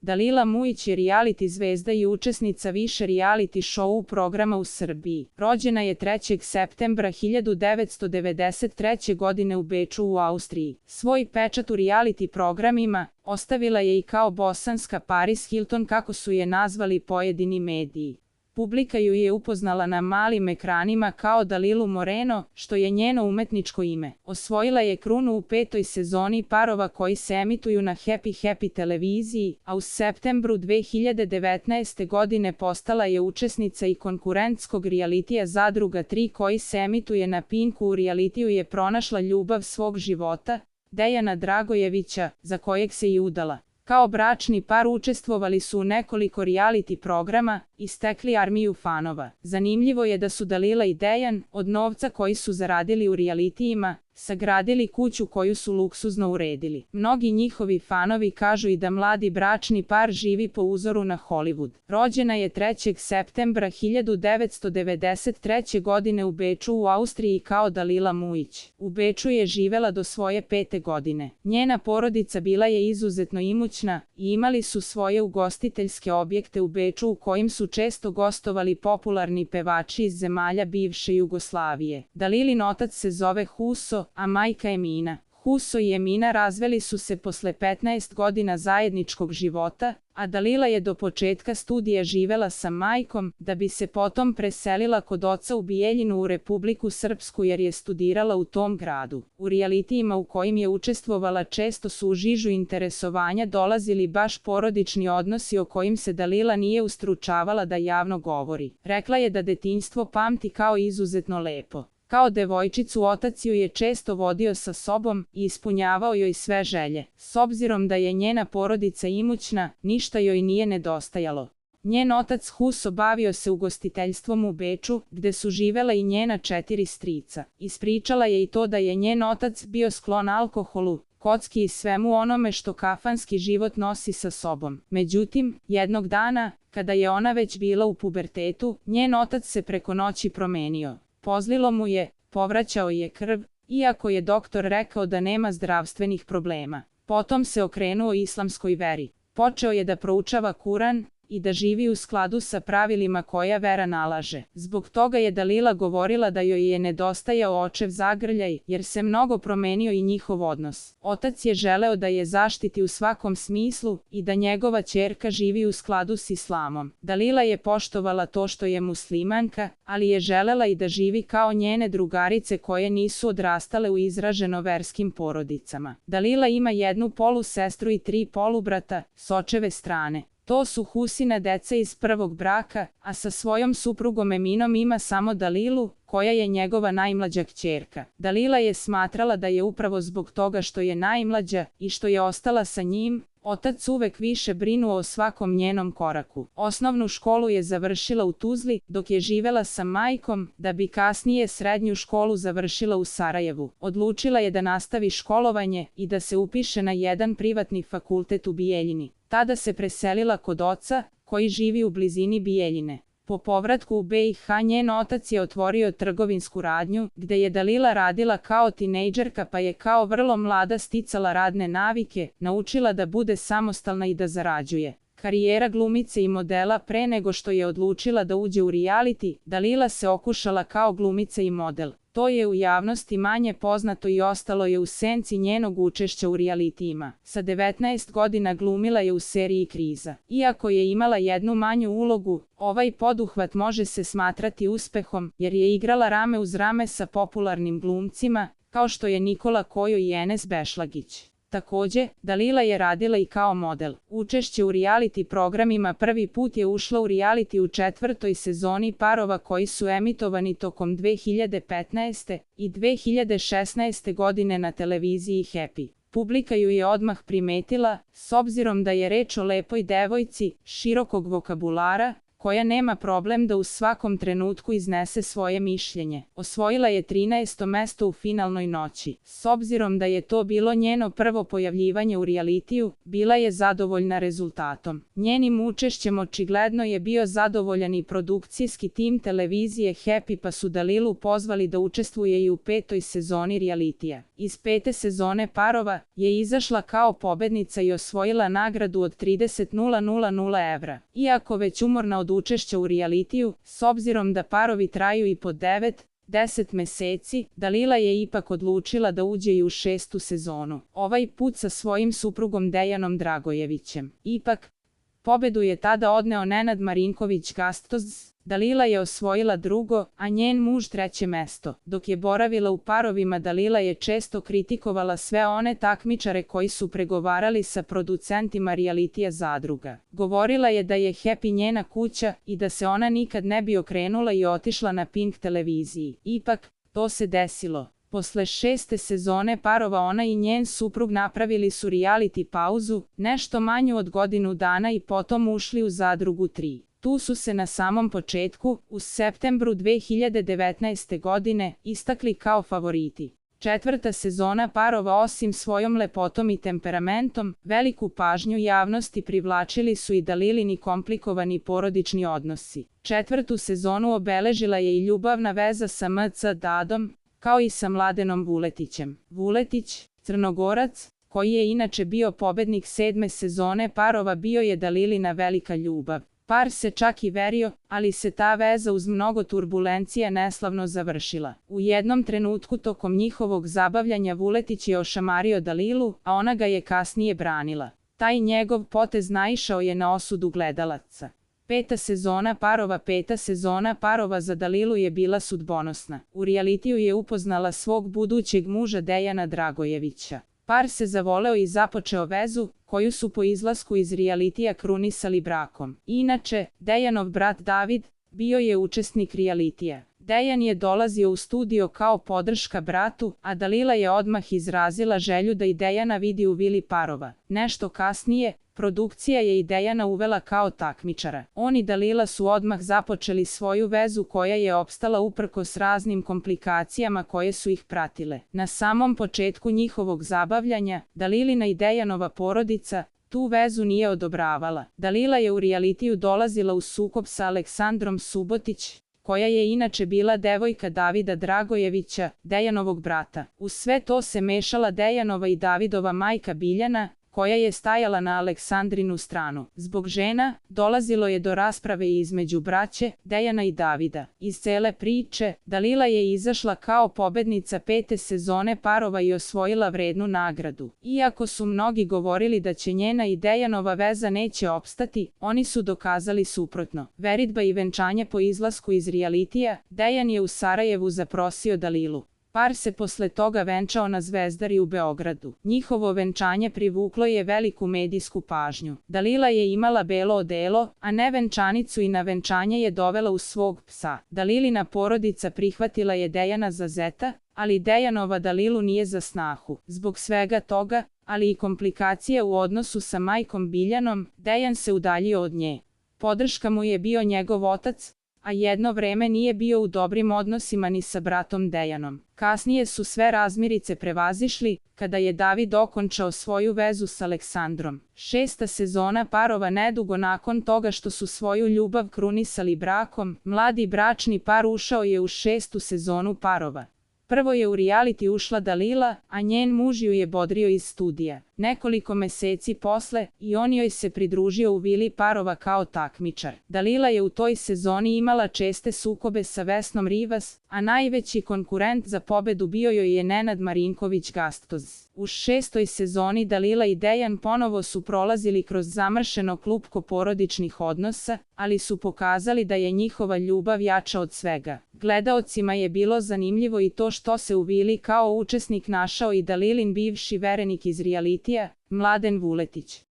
Dalila Mujić je reality zvezda i učesnica više reality show programa u Srbiji. Rođena je 3. septembra 1993. godine u Beču u Austriji. Svoj pečat u reality programima ostavila je i kao bosanska Paris Hilton, kako su je nazvali pojedini mediji. Publika ju je upoznala na malim ekranima kao Dalilu Moreno, što je njeno umetničko ime. Osvojila je krunu u 5. sezoni parova koji se emituju na Happy televiziji, a u septembru 2019. godine postala je učesnica i konkurentskog realitija Zadruga 3 koji se emituje na Pinku. U realitiju je pronašla ljubav svog života, Dejana Dragojevića, za kojeg se i udala. Kao bračni par učestvovali su u nekoliko reality programa i stekli armiju fanova. Zanimljivo je da su Dalila i Dejan, od novca koji su zaradili u realitijima, sagradili kuću koju su luksuzno uredili. Mnogi njihovi fanovi kažu i da mladi bračni par živi po uzoru na Hollywood. Rođena je 3. septembra 1993. godine u Beču u Austriji kao Dalila Mujić. U Beču je živela do svoje 5. godine. Njena porodica bila je izuzetno imućna i imali su svoje ugostiteljske objekte u Beču u kojim su često gostovali popularni pevači iz zemalja bivše Jugoslavije. Dalilin otac se zove Huso, a majka Emina. Huso i Emina razveli su se posle 15 godina zajedničkog života, a Dalila je do početka studija živela sa majkom, da bi se potom preselila kod oca u Bijeljinu u Republiku Srpsku jer je studirala u tom gradu. U realitijima u kojim je učestvovala često su u žižu interesovanja dolazili baš porodični odnosi o kojim se Dalila nije ustručavala da javno govori. Rekla je da detinjstvo pamti kao izuzetno lepo. Kao devojčicu otac ju je često vodio sa sobom i ispunjavao joj sve želje. S obzirom da je njena porodica imućna, ništa joj nije nedostajalo. Njen otac Huso bavio se ugostiteljstvom u Beču, gde su živela i njena 4 strica. Ispričala je i to da je njen otac bio sklon alkoholu, kocki i svemu onome što kafanski život nosi sa sobom. Međutim, jednog dana, kada je ona već bila u pubertetu, njen otac se preko noći promenio. Pozlilo mu je, povraćao je krv, iako je doktor rekao da nema zdravstvenih problema. Potom se okrenuo islamskoj veri. Počeo je da proučava Kuran i da živi u skladu sa pravilima koja vera nalaže. Zbog toga je Dalila govorila da joj je nedostajao očev zagrljaj, jer se mnogo promenio i njihov odnos. Otac je želeo da je zaštiti u svakom smislu i da njegova ćerka živi u skladu s islamom. Dalila je poštovala to što je muslimanka, ali je želela i da živi kao njene drugarice koje nisu odrastale u izraženo verskim porodicama. Dalila ima 1 polusestru i 3 polubrata s očeve strane. To su Husina deca iz prvog braka, a sa svojom suprugom Eminom ima samo Dalilu, koja je njegova najmlađa kćerka. Dalila je smatrala da je upravo zbog toga što je najmlađa i što je ostala sa njim, otac uvek više brinuo o svakom njenom koraku. Osnovnu školu je završila u Tuzli, dok je živela sa majkom, da bi kasnije srednju školu završila u Sarajevu. Odlučila je da nastavi školovanje i da se upiše na jedan privatni fakultet u Bijeljini. Tada se preselila kod oca, koji živi u blizini Bijeljine. Po povratku u BiH njen otac je otvorio trgovinsku radnju, gde je Dalila radila kao tinejdžerka pa je kao vrlo mlada sticala radne navike, naučila da bude samostalna i da zarađuje. Karijera glumice i modela. Pre nego što je odlučila da uđe u reality, Dalila se okušala kao glumica i model. To je u javnosti manje poznato i ostalo je u senci njenog učešća u realitijima. Sa 19 godina glumila je u seriji Kriza. Iako je imala jednu manju ulogu, ovaj poduhvat može se smatrati uspehom, jer je igrala rame uz rame sa popularnim glumcima, kao što je Nikola Kojo i Enes Bešlagić. Takođe, Dalila je radila i kao model. Učešće u reality programima. Prvi put je ušla u reality u 4. sezoni parova koji su emitovani tokom 2015. i 2016. godine na televiziji Happy. Publika ju je odmah primetila, s obzirom da je reč o lepoj devojci, širokog vokabulara, koja nema problem da u svakom trenutku iznese svoje mišljenje. Osvojila je 13. mesto u finalnoj noći. S obzirom da je to bilo njeno prvo pojavljivanje u realitiju, bila je zadovoljna rezultatom. Njenim učešćem očigledno je bio zadovoljan i produkcijski tim televizije Happy, pa su Dalilu pozvali da učestvuje i u 5. sezoni realitija. Iz 5. sezone Parova je izašla kao pobednica i osvojila nagradu od 30.000 evra. Iako već umorna od učešća u realitiju, s obzirom da parovi traju i po 9-10 meseci, Dalila je ipak odlučila da uđe i u 6. sezonu. Ovaj put sa svojim suprugom Dejanom Dragojevićem. Ipak, pobedu je tada odneo Nenad Marinković Gastoz. Dalila je osvojila 2., a njen muž 3. mesto. Dok je boravila u parovima, Dalila je često kritikovala sve one takmičare koji su pregovarali sa producentima realitija Zadruga. Govorila je da je Happy njena kuća i da se ona nikad ne bi okrenula i otišla na Pink televiziji. Ipak, to se desilo. Posle 6. sezone Parova ona i njen suprug napravili su reality pauzu, nešto manju od godinu dana, i potom ušli u Zadrugu 3. Tu su se na samom početku, u septembru 2019. godine, istakli kao favoriti. 4. sezona Parova, osim svojom lepotom i temperamentom, veliku pažnju javnosti privlačili su i Dalilini komplikovani porodični odnosi. 4. sezonu obeležila je i ljubavna veza sa MC Dadom, kao i sa Mladenom Vuletićem. Vuletić, Crnogorac, koji je inače bio pobednik 7. sezone Parova, bio je Dalilina velika ljubav. Par se čak i verio, ali se ta veza uz mnogo turbulencija neslavno završila. U jednom trenutku tokom njihovog zabavljanja Vuletić je ošamario Dalilu, a ona ga je kasnije branila. Taj njegov potez naišao je na osudu gledalaca. 5. sezona Parova. 5. sezona Parova za Dalilu je bila sudbonosna. U realitiju je upoznala svog budućeg muža Dejana Dragojevića. Par se zavoleo i započeo vezu, koju su po izlasku iz realitija krunisali brakom. Inače, Dejanov brat David bio je učesnik realitija. Dejan je dolazio u studio kao podrška bratu, a Dalila je odmah izrazila želju da i Dejana vidi u vili Parova. Nešto kasnije, produkcija je i Dejana uvela kao takmičara. On i Dalila su odmah započeli svoju vezu koja je opstala uprkos raznim komplikacijama koje su ih pratile. Na samom početku njihovog zabavljanja, Dalilina i Dejanova porodica tu vezu nije odobravala. Dalila je u realitiju dolazila u sukob sa Aleksandrom Subotić, koja je inače bila devojka Davida Dragojevića, Dejanovog brata. Uz sve to se mešala Dejanova i Davidova majka Biljana, koja je stajala na Aleksandrinu stranu. Zbog žena, dolazilo je do rasprave između braće, Dejana i Davida. Iz cele priče, Dalila je izašla kao pobednica 5. sezone Parova i osvojila vrednu nagradu. Iako su mnogi govorili da će njena i Dejanova veza neće opstati, oni su dokazali suprotno. Veritba i venčanje po izlasku iz realitija, Dejan je u Sarajevu zaprosio Dalilu. Par se posle toga venčao na Zvezdari u Beogradu. Njihovo venčanje privuklo je veliku medijsku pažnju. Dalila je imala belo odelo, a ne venčanicu, i na venčanje je dovela uz svog psa. Dalilina porodica prihvatila je Dejana za zeta, ali Dejanova Dalilu nije za snahu. Zbog svega toga, ali i komplikacija u odnosu sa majkom Biljanom, Dejan se udaljio od nje. Podrška mu je bio njegov otac, a jedno vreme nije bio u dobrim odnosima ni sa bratom Dejanom. Kasnije su sve razmirice prevazišli, kada je David okončao svoju vezu s Aleksandrom. 6. sezona Parova. Nedugo nakon toga što su svoju ljubav krunisali brakom, mladi bračni par ušao je u 6. sezonu Parova. Prvo je u reality ušla Dalila, a njen muž ju je bodrio iz studija. Nekoliko meseci posle, i on joj se pridružio u vili Parova kao takmičar. Dalila je u toj sezoni imala česte sukobe sa Vesnom Rivas, a najveći konkurent za pobedu bio joj je Nenad Marinković Gastoz. U 6. sezoni Dalila i Dejan ponovo su prolazili kroz zamršeno klupko porodičnih odnosa, ali su pokazali da je njihova ljubav jača od svega. Gledaocima je bilo zanimljivo i to što se u vili kao učesnik našao i Dalilin bivši verenik iz realitija, Mladen Vuletić.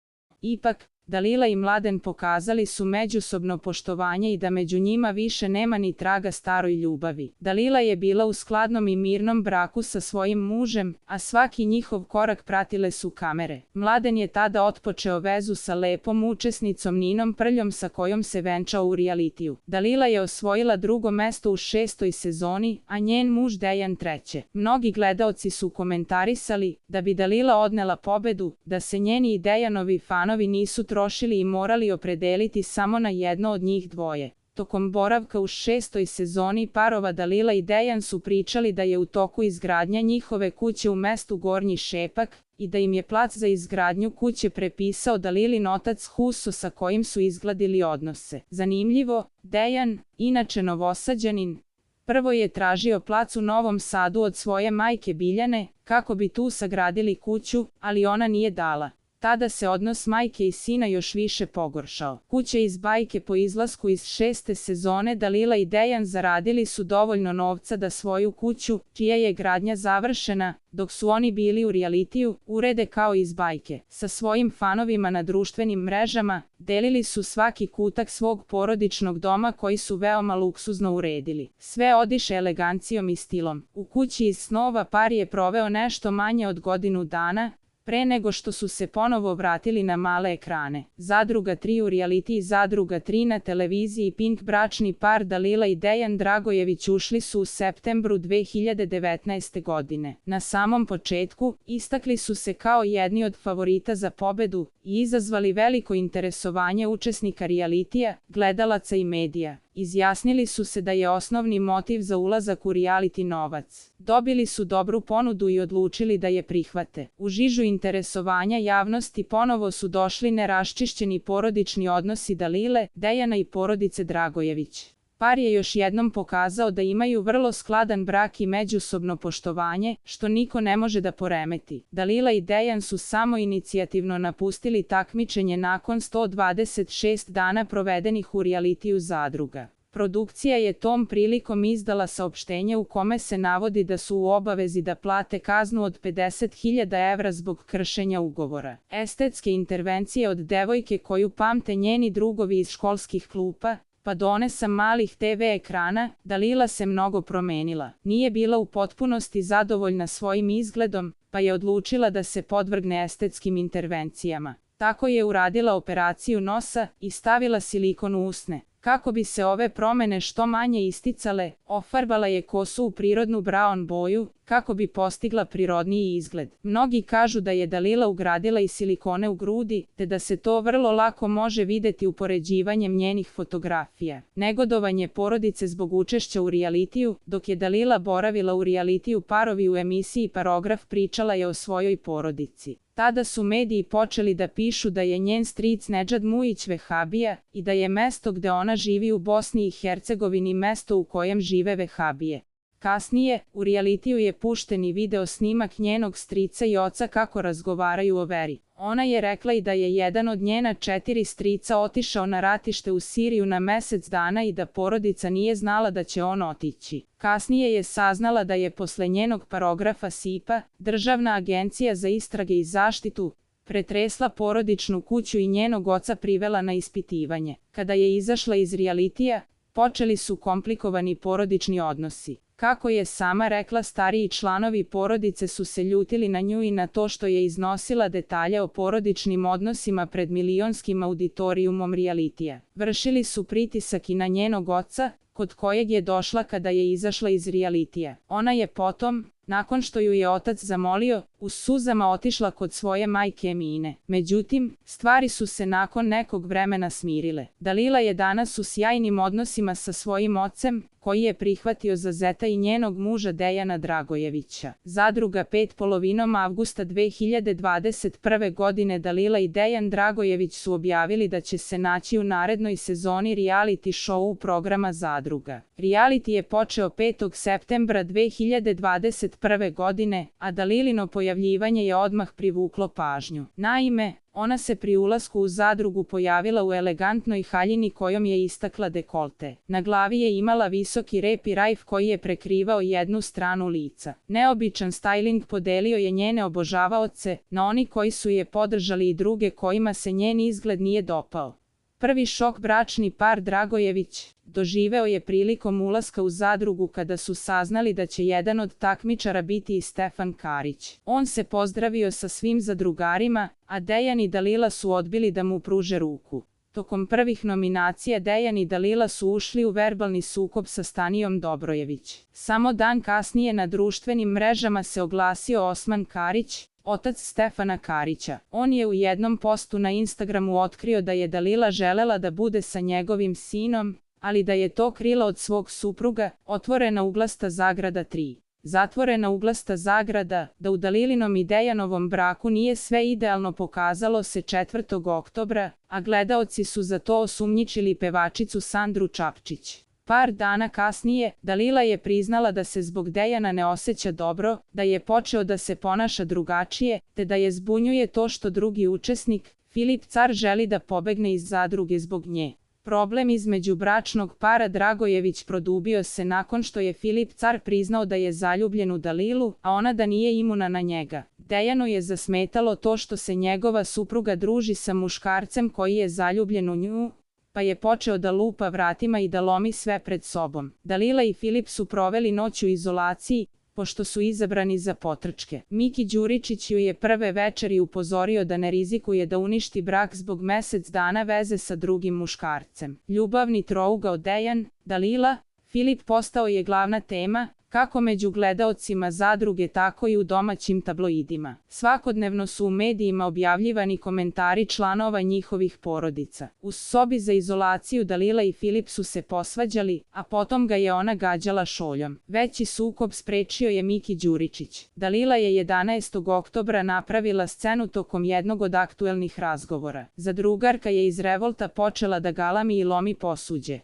Ipak, Dalila i Mladen pokazali su međusobno poštovanje i da među njima više nema ni traga staroj ljubavi. Dalila je bila u skladnom i mirnom braku sa svojim mužem, a svaki njihov korak pratile su kamere. Mladen je tada otpočeo vezu sa lepom učesnicom Ninom Prljom sa kojom se venčao u realitiju. Dalila je osvojila drugo mesto u 6. sezoni, a njen muž Dejan 3. Mnogi gledaoci su komentarisali da bi Dalila odnela pobedu, da se njeni i Dejanovi fanovi nisu trošili i morali opredeliti samo na jedno od njih dvoje. Tokom boravka u 6. sezoni parova Dalila i Dejan su pričali da je u toku izgradnja njihove kuće u mestu Gornji Šepak i da im je plac za izgradnju kuće prepisao Dalilin otac Huso sa kojim su izgladili odnose. Zanimljivo, Dejan, inače Novosađanin, prvo je tražio plac u Novom Sadu od svoje majke Biljane, kako bi tu sagradili kuću, ali ona nije dala. Tada se odnos majke i sina još više pogoršao. Kuće iz bajke po izlasku iz 6. sezone Dalila i Dejan zaradili su dovoljno novca da svoju kuću, čija je gradnja završena, dok su oni bili u realitiju, urede kao iz bajke. Sa svojim fanovima na društvenim mrežama, delili su svaki kutak svog porodičnog doma koji su veoma luksuzno uredili. Sve odiše elegancijom i stilom. U kući iz snova par je proveo nešto manje od godinu dana, pre nego što su se ponovo vratili na male ekrane. Zadruga 3 u realitiji Zadruga 3 na televiziji Pink bračni par Dalila i Dejan Dragojević ušli su u septembru 2019. godine. Na samom početku, istakli su se kao jedni od favorita za pobedu i izazvali veliko interesovanje učesnika realitija, gledalaca i medija. Izjasnili su se da je osnovni motiv za ulazak u reality novac. Dobili su dobru ponudu i odlučili da je prihvate. U žižu interesovanja javnosti ponovo su došli neraščišćeni porodični odnosi Dalile, Dejana i porodice Dragojević. Par je još jednom pokazao da imaju vrlo skladan brak i međusobno poštovanje, što niko ne može da poremeti. Dalila i Dejan su samoinicijativno napustili takmičenje nakon 126 dana provedenih u realitiju Zadruga. Produkcija je tom prilikom izdala saopštenje u kome se navodi da su u obavezi da plate kaznu od 50.000 evra zbog kršenja ugovora. Estetske intervencije od devojke koju pamte njeni drugovi iz školskih klupa, pa do one sa malih TV ekrana, Dalila se mnogo promenila. Nije bila u potpunosti zadovoljna svojim izgledom, pa je odlučila da se podvrgne estetskim intervencijama. Tako je uradila operaciju nosa i stavila silikon u usne. Kako bi se ove promene što manje isticale, ofarbala je kosu u prirodnu braon boju, kako bi postigla prirodniji izgled. Mnogi kažu da je Dalila ugradila i silikone u grudi, te da se to vrlo lako može videti upoređivanjem njenih fotografija. Negodovanje porodice zbog učešća u realitiju, dok je Dalila boravila u realitiju Parovi u emisiji Paragraf pričala je o svojoj porodici. Tada su mediji počeli da pišu da je njen stric Nedžad Mujić vehabija i da je mesto gde ona živi u Bosni i Hercegovini mesto u kojem žive vehabije. Kasnije, u realitiju je pušten i video snimak njenog strica i oca kako razgovaraju o veri. Ona je rekla i da je jedan od njena 4 strica otišao na ratište u Siriju na mesec dana i da porodica nije znala da će on otići. Kasnije je saznala da je posle njenog paragrafa SIPA, Državna agencija za istrage i zaštitu, pretresla porodičnu kuću i njenog oca privela na ispitivanje. Kada je izašla iz realitija, počeli su komplikovani porodični odnosi. Kako je sama rekla, stariji članovi porodice su se ljutili na nju i na to što je iznosila detalje o porodičnim odnosima pred milionskim auditorijumom realitija. Vršili su pritisak i na njenog oca, kod kojeg je došla kada je izašla iz realitija. Ona je potom, nakon što ju je otac zamolio, u suzama otišla kod svoje majke Emine. Međutim, stvari su se nakon nekog vremena smirile. Dalila je danas u sjajnim odnosima sa svojim ocem, koji je prihvatio za zeta i njenog muža Dejana Dragojevića. Zadruga 5 polovinom avgusta 2021. godine Dalila i Dejan Dragojević su objavili da će se naći u narednoj sezoni reality show programa Zadruga. Reality je počeo 5. septembra 2021. godine, a Dalilino pojavljivanje je odmah privuklo pažnju. Naime, Ona se pri ulasku u zadrugu pojavila u elegantnoj haljini kojom je istakla dekolte. Na glavi je imala visoki rep i rajf koji je prekrivao jednu stranu lica. Neobičan stajling podelio je njene obožavaoce na oni koji su je podržali i druge kojima se njen izgled nije dopao. Prvi šok bračni par Dragojević doživeo je prilikom ulaska u zadrugu kada su saznali da će jedan od takmičara biti i Stefan Karić. On se pozdravio sa svim zadrugarima, a Dejan i Dalila su odbili da mu pruže ruku. Tokom prvih nominacija Dejan i Dalila su ušli u verbalni sukob sa Stanijom Dobrojević. Samo dan kasnije na društvenim mrežama se oglasio Osman Karić, otac Stefana Karića. On je u jednom postu na Instagramu otkrio da je Dalila želela da bude sa njegovim sinom, ali da je to krila od svog supruga, otvorena uglasta zagrada 3. Zatvorena uglasta zagrada, da u Dalilinom i Dejanovom braku nije sve idealno pokazalo se 4. oktobra, a gledaoci su za to osumnjičili pevačicu Sandru Čapčić. Par dana kasnije, Dalila je priznala da se zbog Dejana ne osjeća dobro, da je počeo da se ponaša drugačije, te da je zbunjuje to što drugi učesnik, Filip Car, želi da pobegne iz zadruge zbog nje. Problem između bračnog para Dragojević produbio se nakon što je Filip Car priznao da je zaljubljen u Dalilu, a ona da nije imuna na njega. Dejanu je zasmetalo to što se njegova supruga druži sa muškarcem koji je zaljubljen u nju, pa je počeo da lupa vratima i da lomi sve pred sobom. Dalila i Filip su proveli noć u izolaciji, pošto su izabrani za potrčke. Miki Đuričić ju je prve večeri upozorio da ne rizikuje da uništi brak zbog mesec dana veze sa drugim muškarcem. Ljubavni trougao Dejan, Dalila, Filip postao je glavna tema, kako među gledaocima zadruge tako i u domaćim tabloidima. Svakodnevno su u medijima objavljivani komentari članova njihovih porodica. U sobi za izolaciju Dalila i Filip su se posvađali, a potom ga je ona gađala šoljom. Veći sukob sprečio je Miki Đuričić. Dalila je 11. oktobra napravila scenu tokom jednog od aktuelnih razgovora. Zadrugarka je iz revolta počela da galami i lomi posuđe.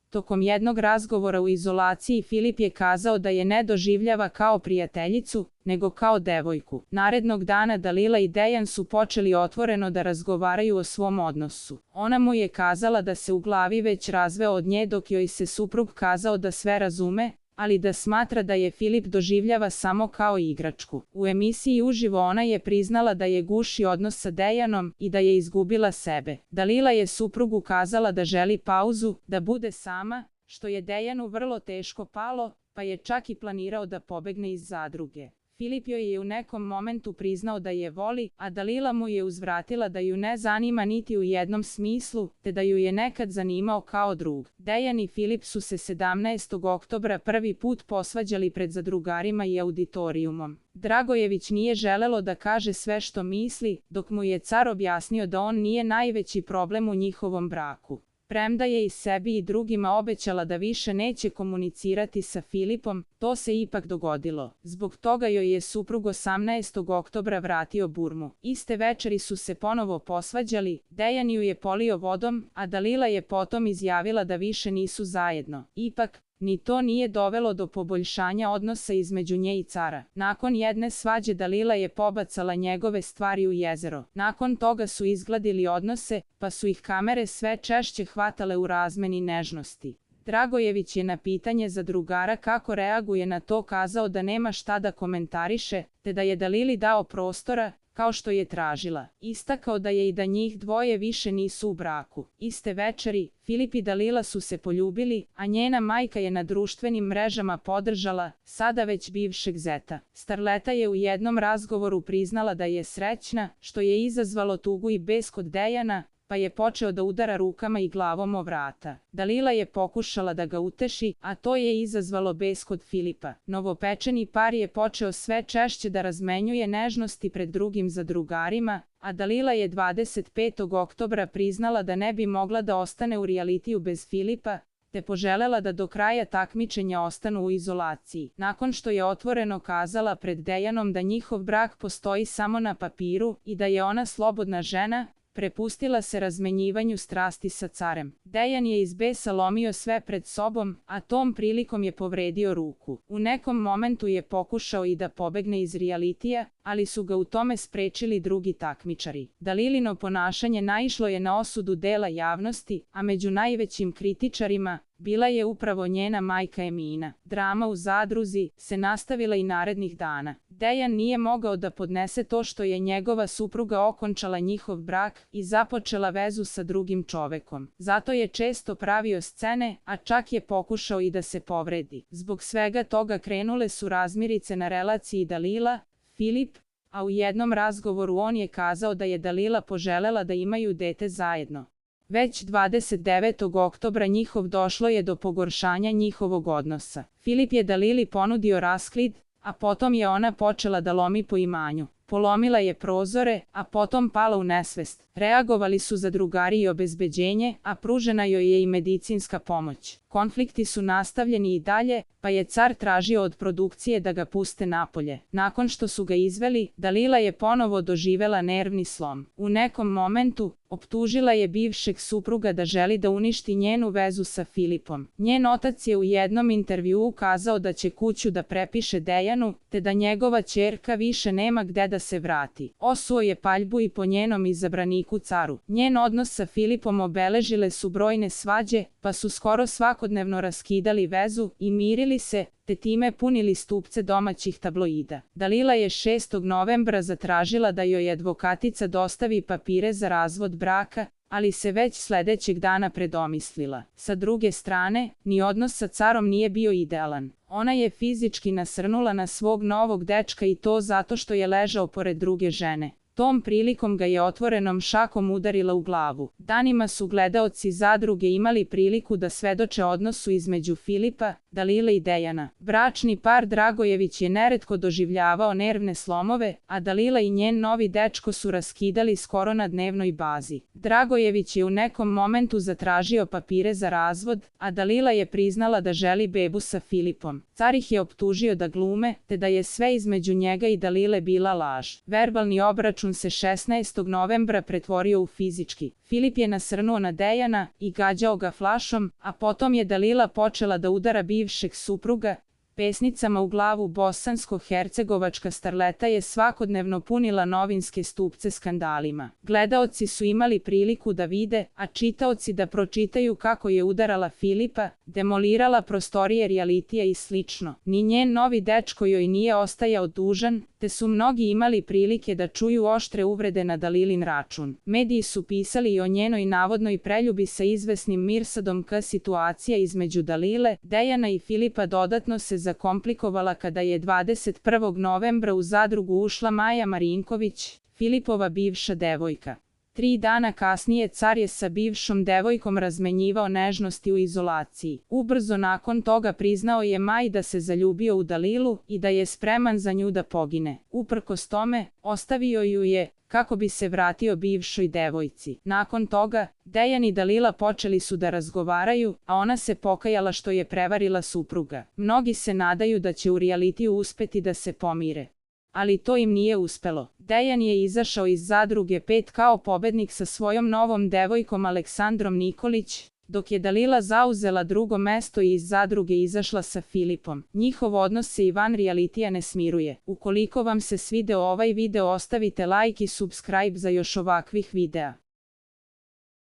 Tokom jednog razgovora u izolaciji Filip je kazao da je ne doživljava kao prijateljicu, nego kao devojku. Narednog dana Dalila i Dejan su počeli otvoreno da razgovaraju o svom odnosu. Ona mu je kazala da se u glavi već razveo od nje dok joj se suprug kazao da sve razume, ali da smatra da je Filip doživljava samo kao igračku. U emisiji uživo ona je priznala da je guši odnos sa Dejanom i da je izgubila sebe. Dalila je suprugu kazala da želi pauzu, da bude sama, što je Dejanu vrlo teško palo, pa je čak i planirao da pobegne iz zadruge. Filip joj je u nekom momentu priznao da je voli, a Dalila mu je uzvratila da ju ne zanima niti u jednom smislu, te da ju je nekad zanimao kao drug. Dejan i Filip su se 17. oktobra prvi put posvađali pred zadrugarima i auditorijumom. Dragojević nije želelo da kaže sve što misli, dok mu je Car objasnio da on nije najveći problem u njihovom braku. Premda je i sebi i drugima obećala da više neće komunicirati sa Filipom, to se ipak dogodilo. Zbog toga joj je suprug 18. oktobra vratio burmu. Iste večeri su se ponovo posvađali, Dejan ju je polio vodom, a Dalila je potom izjavila da više nisu zajedno. Ipak, ni to nije dovelo do poboljšanja odnosa između nje i Cara. Nakon jedne svađe Dalila je pobacala njegove stvari u jezero. Nakon toga su izgladili odnose, pa su ih kamere sve češće hvatale u razmeni nežnosti. Dragojević je na pitanje zadrugara kako reaguje na to kazao da nema šta da komentariše, te da je Dalili dao prostora, kao što je tražila. Istakao da je i da njih dvoje više nisu u braku. Iste večeri, Filip i Dalila su se poljubili, a njena majka je na društvenim mrežama podržala, sada već bivšeg zeta. Starleta je u jednom razgovoru priznala da je srećna, što je izazvalo tugu i bes kod Dejana, pa je počeo da udara rukama i glavom o vrata. Dalila je pokušala da ga uteši, a to je izazvalo bes kod Filipa. Novopečeni par je počeo sve češće da razmenjuje nežnosti pred drugim zadrugarima, a Dalila je 25. oktobra priznala da ne bi mogla da ostane u realitiju bez Filipa, te poželela da do kraja takmičenja ostanu u izolaciji. Nakon što je otvoreno kazala pred Dejanom da njihov brak postoji samo na papiru i da je ona slobodna žena, prepustila se razmenjivanju strasti sa carem. Dejan je iz besa lomio sve pred sobom, a tom prilikom je povredio ruku. U nekom momentu je pokušao i da pobegne iz realitija, ali su ga u tome sprečili drugi takmičari. Dalilino ponašanje naišlo je na osudu dela javnosti, a među najvećim kritičarima bila je upravo njena majka Emina. Drama u zadruzi se nastavila i narednih dana. Dejan nije mogao da podnese to što je njegova supruga okončala njihov brak i započela vezu sa drugim čovekom. Zato je često pravio scene, a čak je pokušao i da se povredi. Zbog svega toga krenule su razmirice na relaciji Dalila, Filip, a u jednom razgovoru on je kazao da je Dalila poželela da imaju dete zajedno. Već 29. oktobra došlo je do pogoršanja njihovog odnosa. Filip je Dalili ponudio raskid, a potom je ona počela da lomi po imanju. Polomila je prozore, a potom pala u nesvest. Reagovali su zadrugari i obezbeđenje, a pružena joj je i medicinska pomoć. Konflikti su nastavljeni i dalje, pa je car tražio od produkcije da ga puste napolje. Nakon što su ga izveli, Dalila je ponovo doživela nervni slom. U nekom momentu, optužila je bivšeg supruga da želi da uništi njenu vezu sa Filipom. Njen otac je u jednom intervjuu kazao da će kuću da prepiše Dejanu, te da njegova ćerka više nema gde da se vrati. Osuo je paljbu i po njenom izabraniku caru. Njen odnos sa Filipom obeležile su brojne svađe, pa su skoro svakodnevno raskidali vezu i mirili se, te time punili stupce domaćih tabloida. Dalila je 6. novembra zatražila da joj advokatica dostavi papire za razvod braka, ali se već sledećeg dana predomislila. Sa druge strane, ni odnos sa carom nije bio idealan. Ona je fizički nasrnula na svog novog dečka i to zato što je ležao pored druge žene. Tom prilikom ga je otvorenom šakom udarila u glavu. Danima su gledaoci zadruge imali priliku da svedoče odnosu između Filipa, Dalile i Dejana. Bračni par Dragojević je neretko doživljavao nervne slomove, a Dalila i njen novi dečko su raskidali skoro na dnevnoj bazi. Dragojević je u nekom momentu zatražio papire za razvod, a Dalila je priznala da želi bebu sa Filipom. Car ih je optužio da glume, te da je sve između njega i Dalile bila laž. Verbalni obračun se 16. novembra pretvorio u fizički. Filip je nasrnuo na Dejana i gađao ga flašom, a potom je Dalila počela da udara bivšeg supruga pesnicama u glavu. Bosansko-hercegovačka starleta je svakodnevno punila novinske stupce skandalima. Gledaoci su imali priliku da vide, a čitaoci da pročitaju kako je udarala Filipa, demolirala prostorije realitija i slično. Ni njen novi dečko joj nije ostajao dužan, te su mnogi imali prilike da čuju oštre uvrede na Dalilin račun. Mediji su pisali i o njenoj navodnoj preljubi sa izvesnim Mirsadom K. Situacija između Dalile, Dejana i Filipa dodatno se zakomplikovala kada je 21. novembra u zadrugu ušla Maja Marinković, Filipova bivša devojka. 3 dana kasnije car je sa bivšom devojkom razmenjivao nežnosti u izolaciji. Ubrzo nakon toga priznao je Maji da se zaljubio u Dalilu i da je spreman za nju da pogine. Uprkos tome, ostavio ju je, kako bi se vratio bivšoj devojci. Nakon toga, Dejan i Dalila počeli su da razgovaraju, a ona se pokajala što je prevarila supruga. Mnogi se nadaju da će u realitiju uspeti da se pomire. Ali to im nije uspelo. Dejan je izašao iz zadruge 5 kao pobednik sa svojom novom devojkom Aleksandrom Nikolić, dok je Dalila zauzela drugo mesto i iz zadruge izašla sa Filipom. Njihov odnos se i van realitija ne smiruje. Ukoliko vam se svideo ovaj video, ostavite like i subscribe za još ovakvih videa.